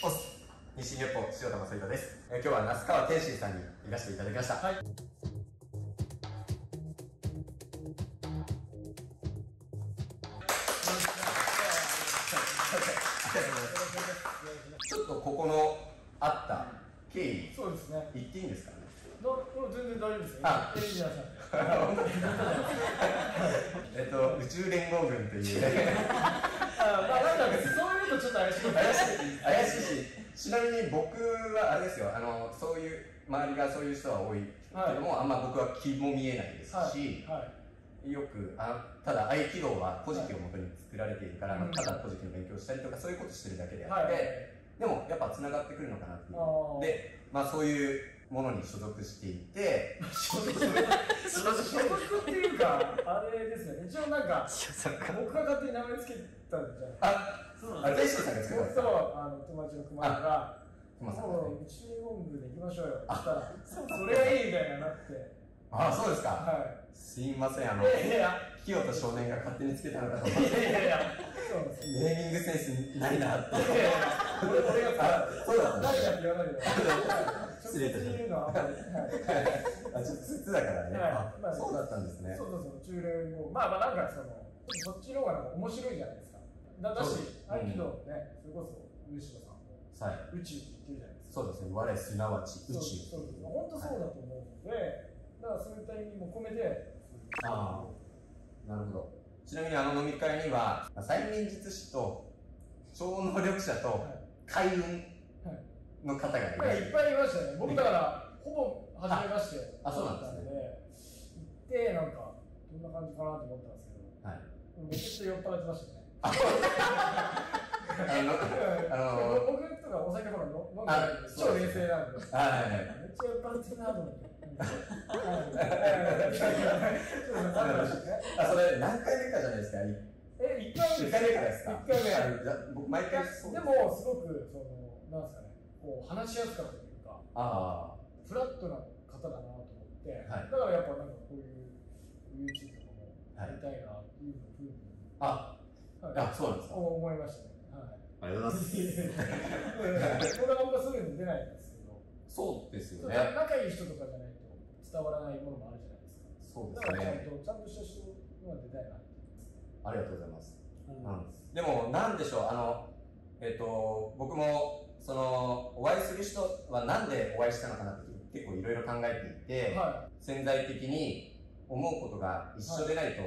おす日進月歩塩田正宏です。今日は那須川天心さんにいらしていただきました。はい。ちょっとここのあった経緯、そうですね。言っていいんですかね。全然大丈夫ですよ。あ、宇宙連合軍というね。なんかそういうのちょっと怪しいし、ちなみに僕はあれですよ、そういう周りがそういう人は多いけども、あんま僕は気も見えないですし、よくただ合気道は古事記をもとに作られているから、ただ古事記の勉強したりとかそういうことしてるだけであって、でもやっぱ繋がってくるのかなっていう。で、そういうものに所属していて、所属っていうか、あれですね、一応なんか、僕が勝手に名前つけたんじゃない。そうなんです。テイシーさんがつけたんですか。友達の熊田が、もう、宇宙本部で行きましょうよって言ったら、それがいいみたいになって。そうですか。はい。すいません、清田少年が勝手につけたのかと思って。ネーミングセンスないなって。俺が、そうだったんですね。誰だって言わないで。失礼いたしました。ちょっと筒だからね。そうだったんですね。そう、中連合。なんかそっちの方が面白いじゃないですか。だし、合気道ね、それこそ、上島さんも、宇宙って言ってるじゃないですか。そうですね。我すなわち宇宙。本当そうだと思うので、だからそういった意味も込めて、なるほど。ちなみに飲み会には、催眠術師と、超能力者と、開運の方がいっぱいいましたね。僕だから、ほぼ初めまして。そうなんですね。行って、なんか、どんな感じかなと思ったんですけど、めちゃくちゃ酔っ払ってましたね。僕とかお酒とか飲んでないんで、超冷静なんで、めっちゃ酔っ払ってるなと思って。それ何回目かじゃないですか。1回目からですか。1回目。僕毎回でも、すごく、なんですかね、話しやすかったというか、フラットな方だなと思って、だからやっぱなんかこういう YouTube とかもやりたいなっていうのをふうに。そうなんですか。思いましたね。ありがとうございます。僕はそういうの出ないんですけど。そうですよね。仲いい人とかじゃないと伝わらないものもあるじゃないですか。そうですね。ちゃんとした人が出たいなって。ありがとうございます。でも、なんでしょう、僕も、お会いする人はなんでお会いしたのかなって結構いろいろ考えていて、潜在的に思うことが一緒でないと、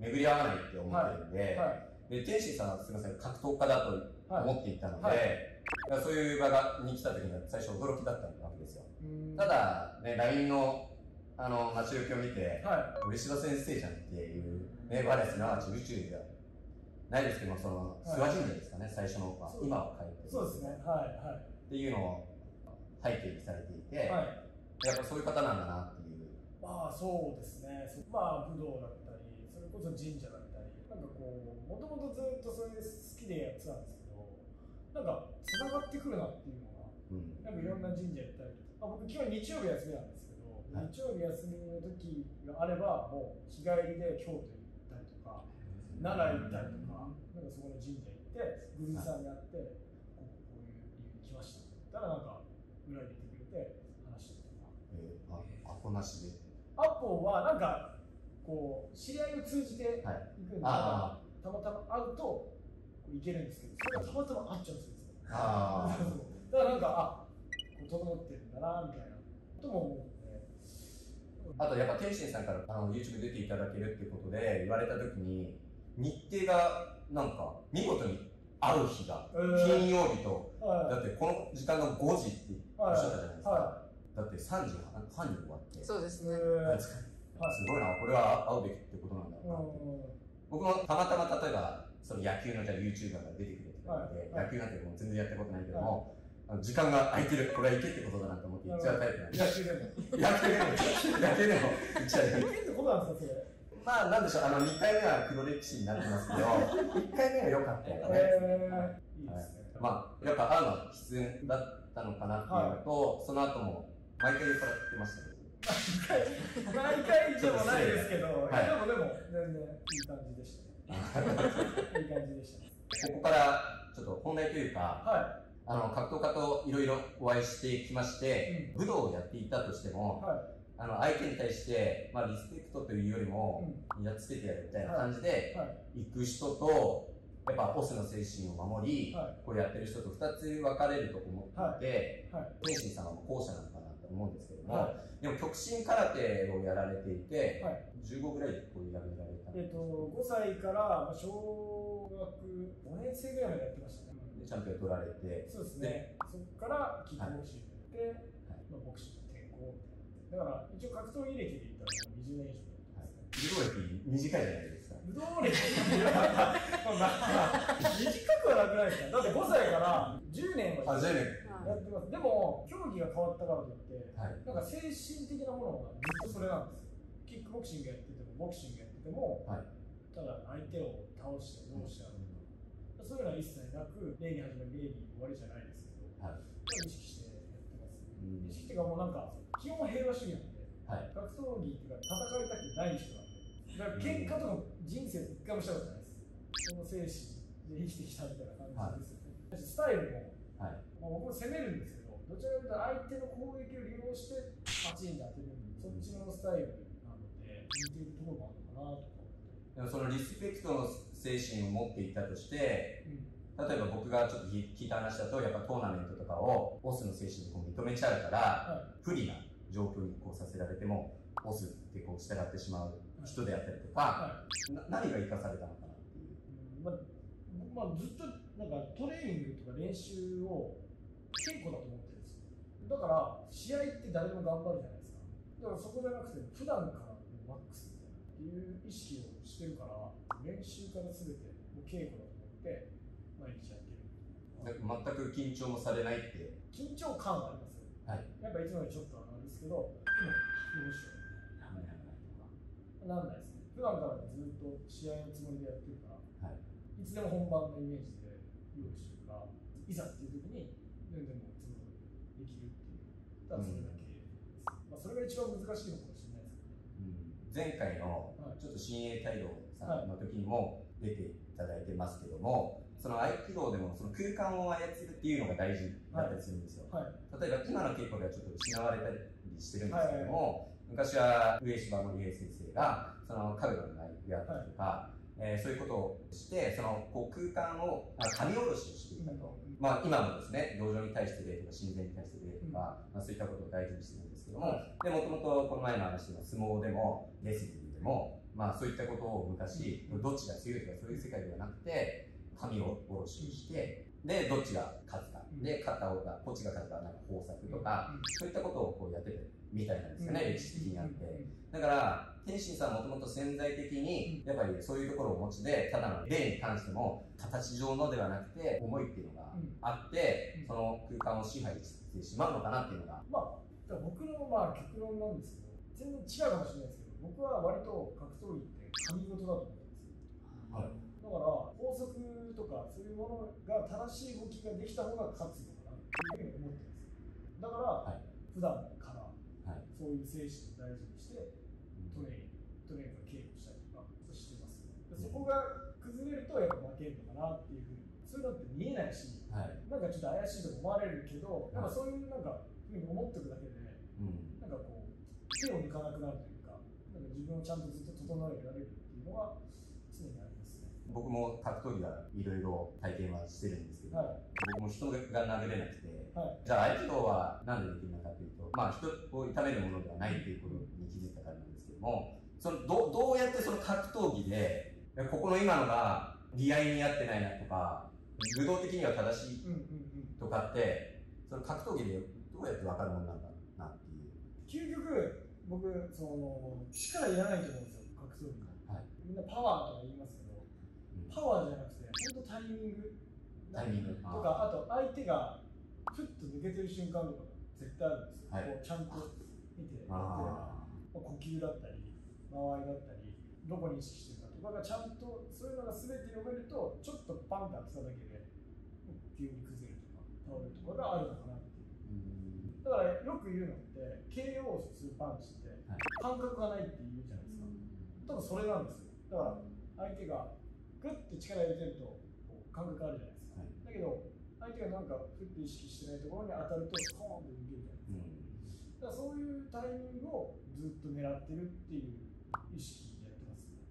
巡り合わないって思ってるんで、で、天心さんはすみません、格闘家だと思っていたので、そういう場に来た時には最初驚きだったわけですよ。ただ、ね、LINE の、待ち受けを見て、上柴先生じゃんっていう、ね、我すなわち宇宙じゃないですけども、諏訪神社ですかね、最初のは、今は書いてる。そうですね、っていうのを背景にされていて、やっぱそういう方なんだなっていう。そうですね。武道だったり、それこそ神社だったり、なんかもともとずっとそれで好きでやってたんですけど、なんか、繋がってくるなっていうのが、なんかいろんな神社行ったりとか、僕、基本日曜日休みなんですけど、日曜日休みの時があれば、もう日帰りで京都行ったりとか、奈良行ったりとか、なんかそこの神社行って、グルーさんに会って、こういう理由に来ましたって言ったら、なんか、裏に出てくれて、話してとか。アポなしで。アポは、なんか、知り合いを通じて行くんで、たまたま会うと行けるんですけど、それがたまたま会っちゃうんですよ。だからなんか、整ってるんだな、みたいなことも思うんで。あと、やっぱ天心さんからYouTube 出ていただけるってことで言われたときに、日程がなんか見事に合う日が、金曜日と、だってこの時間が5時っておっしゃったじゃないですか。だって3時半に終わって。そうですね。すごいな、これは会うべきってことなんだろうなって。僕もたまたま例えば、その野球のYouTuber が出てくるって言って、野球なんてもう全然やったことないけども、時間が空いてる、これはいけってことだなと思って言っちゃうタイプなんで。野球でも言っちゃう。いけってことなんですか、それ。なんでしょう、2回目は黒歴史になってますけど、1回目は良かったよね。いいですね。やっぱ会うのは必然だったのかなっていうのと、その後も、毎回酔っ払ってましたね。毎回でもないですけど、でも全然いい感じでしたね。いい感じでしたね。ここからちょっと本題というか、格闘家といろいろお会いしてきまして、武道をやっていたとしても、相手に対して、リスペクトというよりも、やっつけてやるみたいな感じで、行く人と、やっぱオスの精神を守り、これやってる人と2つ分かれると思っていて、天心さんは後者なのかなと思うんですけども、でも極真空手をやられていて、15ぐらいでこうやめられたんですか？5歳から小学5年生ぐらいまでやってましたね。でチャンピオン取られて、そうですね。そこからキックボクシングやって、ボクシング転向みたいな。だから一応格闘技歴で言ったらもう20年以上やってますね。武道歴短いじゃないですか。武道歴短くはなくないですか？だって5歳から10年はやってます。でも競技が変わったからといって、なんか精神的なものがずっとそれなんですよ。キックボクシングやっててもボクシングやってても、ただ相手を倒してどうしたらそういうのは一切なく、礼に始まり礼に終わりじゃないですけど、意識してやってます。意識っていうかもうなんか基本平和主義なんで、格闘技っていうか戦いたくない人なんで。だから喧嘩とか人生一回もしたことないです。その精神で生きてきたみたいな感じですよね。スタイルも、僕も攻めるんですけど、どちらかというと相手の攻撃を利用してパチンと当てる、そっちのスタイルなので、似ているところもあるのかなとか。でもそのリスペクトの精神を持っていたとして、例えば僕がちょっと聞いた話だと、やっぱトーナメントとかをオスの精神で認めちゃうから、不利な状況にさせられても、オスって従ってしまう人であったりとか、何が生かされたのかなっていう。ずっとなんかトレーニングとか練習を稽古だと思ってるんですよ。だから試合って誰でも頑張るじゃないですか。だからそこじゃなくて普段からマックスみたいなっていう意識をしてるから、練習から全て稽古だと思って毎日やってる。全く緊張もされないって。緊張感はありますよ。やっぱいつもよりちょっとなんですけど、今どうしよう。なんないですね。普段からずっと試合のつもりでやってるから、いつでも本番のイメージで用意してるから、いざっていう時に全然もういつもできるっていう。ただそれだけです。それが一番難しいのかもしれないですけどね。前回のちょっと親衛隊道さんの時にも出ていただいてますけども、その合気道でもその空間を操るっていうのが大事だったりするんですよ。例えば今の稽古ではちょっと失われたりしてるんですけども、昔は上柴森平先生がその家具の内容であったりとか、そういうことをしてそのこう空間を神下ろしをしていたと、今もですね道場に対して礼とか神前に対して礼とか、そういったことを大事にしてるんですけども、でもともとこの前の話の相撲でもレスリングでも、そういったことを昔どっちが強いとかそういう世界ではなくて神を下ろしをしてでどっちが勝つかで勝った方がこっちが勝つかなんか方策とか、そういったことをこうやってるみたいなんですよね、歴史的にあって。だから天心さんはもともと潜在的にやっぱりそういうところをお持ちで、ただの礼に関しても形上のではなくて思いっていうのがあって、その空間を支配してしまうのかなっていうのが、僕の極論なんですけど、全然違うかもしれないですけど、僕は割と格闘技って神事だと思ってるんですよ。だから法則とかそういうものが正しい動きができた方が勝つのかなっていうふうに思ってるんですよ。だから、普段からそういう精神を大事にしてトレーニング稽古したりとかしてます。そこが崩れるとやっぱ負けるのかなっていうふうに、そういうのって見えないし、なんかちょっと怪しいと思われるけど、なんかそういうなんかふうに思っておくだけで、なんかこう手を抜かなくなるというか、なんか自分をちゃんとずっと整えられるっていうのは常にありますね。僕も格闘技はいろいろ体験はしてるんですけど、僕も人が殴れなくて、じゃあ合気道はなんでできるのかというと、人を痛めるものではないということに気づいたからなんですけども、そのどうやってその格闘技でここの今のが利合に合ってないなとか、武道的には正しいとかって、その格闘技でどうやって分かるものなんだなっていう。究極僕その力いらないと思うんですよ、格闘技の。みんなパワーとか言いますけど、パワーじゃなくて本当タイミングとか、あと相手がふっと抜けてる瞬間とか絶対あるんですよ。こうちゃんと見てやってれば、呼吸だったり間合いだったりどこに意識してるかとかがちゃんとそういうのが全て読めると、ちょっとパンって当てただけで急に崩れるとか倒れるとかがあるのかなっていう。だからよく言うのって KO するパンチって感覚がないって言うじゃないですか。多分それなんですよ。だから相手がグッて力入れてると感覚あるじゃないですか。だけど相相手がなんかふって意識してないところに当たるとポーンって抜けるじゃないですか。だからそういうタイミングをずっと狙ってるっていう意識でやってますね。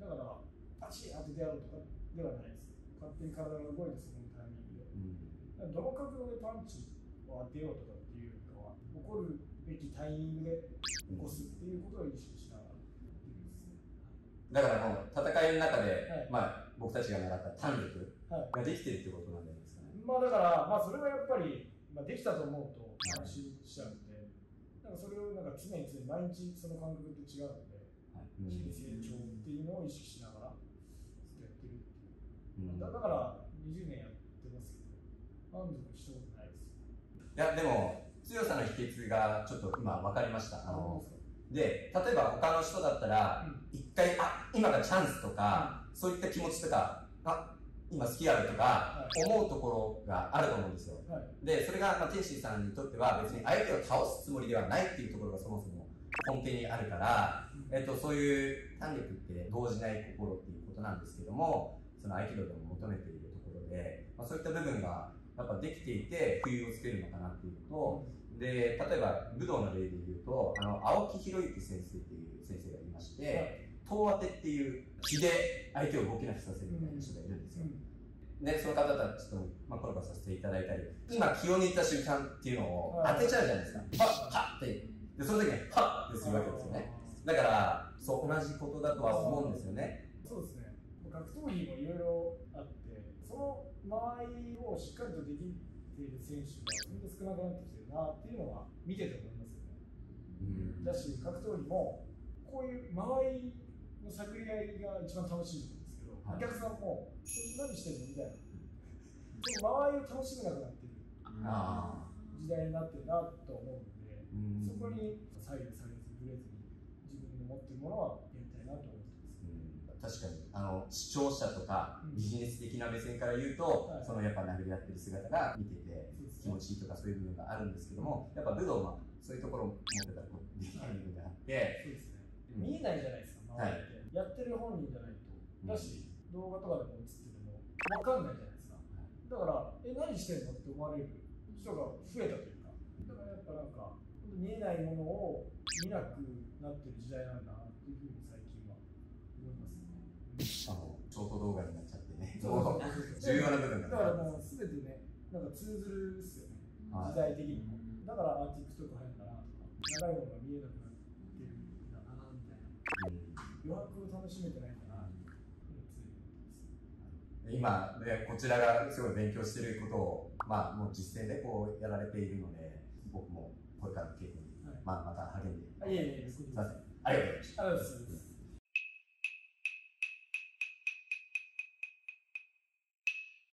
だからパチン当ててやろうとかではないです。勝手に体が動いてそこのタイミングで、どの角度でパンチを当てようとかっていうよりかは、起こるべきタイミングで起こすっていうことを意識しながらやってるんですね。だからこの戦いの中で、まあ僕たちが習った胆力ができてるってことなんじゃないですかね。まあだから、まあそれはやっぱり、できたと思うと安心しちゃうんで、なんかそれをなんか常に毎日その感覚って違うので、日々成長っていうのを意識しながらずっとやってるっていう。だから20年やってますけど、満足したことないですよ。いや、でも強さの秘訣がちょっと今分かりました。で、例えば他の人だったら、一回、今がチャンスとか、そういった気持ちとか、今好きあるとか、思うところがあると思うんですよ。で、それが、天心さんにとっては別に相手を倒すつもりではないっていうところがそもそも根底にあるから、そういう胆力って動じない心っていうことなんですけども、その合気道でも求めているところで、そういった部分がやっぱできていて、冬をつけるのかなっていうのと、で、例えば武道の例で言うと、青木弘之先生っていう先生がいまして、遠当てっていう気で相手を動けなくさせるみたいな人がいるんですよ。で、その方たちとコラボさせていただいたり、今気を抜いた瞬間っていうのを当てちゃうじゃないですか。はっって。で、その時にはっってするわけですよね。だから、そう、同じことだとは思うんですよね。そうですね。格闘技もいろいろあって、その間合いをしっかりとできている選手が全然少なくなってきてるなっていうのは見てて思いますよね。だし、格闘技もこういう間合いの探り合いが一番楽しいんですけど、お客さんも何してるのみたいな、その間合いを楽しめなくなってる時代になってるなと思うんで、そこに左右されずぶれずに自分の持ってるものはやりたいなと思ってます。確かに視聴者とかビジネス的な目線から言うと、そのやっぱ殴り合ってる姿が見てて気持ちいいとかそういう部分があるんですけども、やっぱ武道はそういうところを持ってたらできない部分があって、そうですね。見えないじゃないですか、周りって。やってる本人じゃないと。だし、動画とかでも映ってても分かんないじゃないですか。だから、何してんのって思われる人が増えたというか。だからやっぱなんか、見えないものを見なくなってる時代なんだなっていうふうに最近は思いますね。ショート動画になっちゃってね。重要な部分だからもうすべてね、なんか通ずるっすよね。時代的にも。だから TikTok 入るんだなとか、長いものが見えなくなってるんだなみたいな。余白を楽しめてないんだなって今、こちらがすごい勉強していることを、もう実践でこうやられているので、僕もこれからの稽古に、また励んで。すいません。ありがとうございました。ありがとうございます。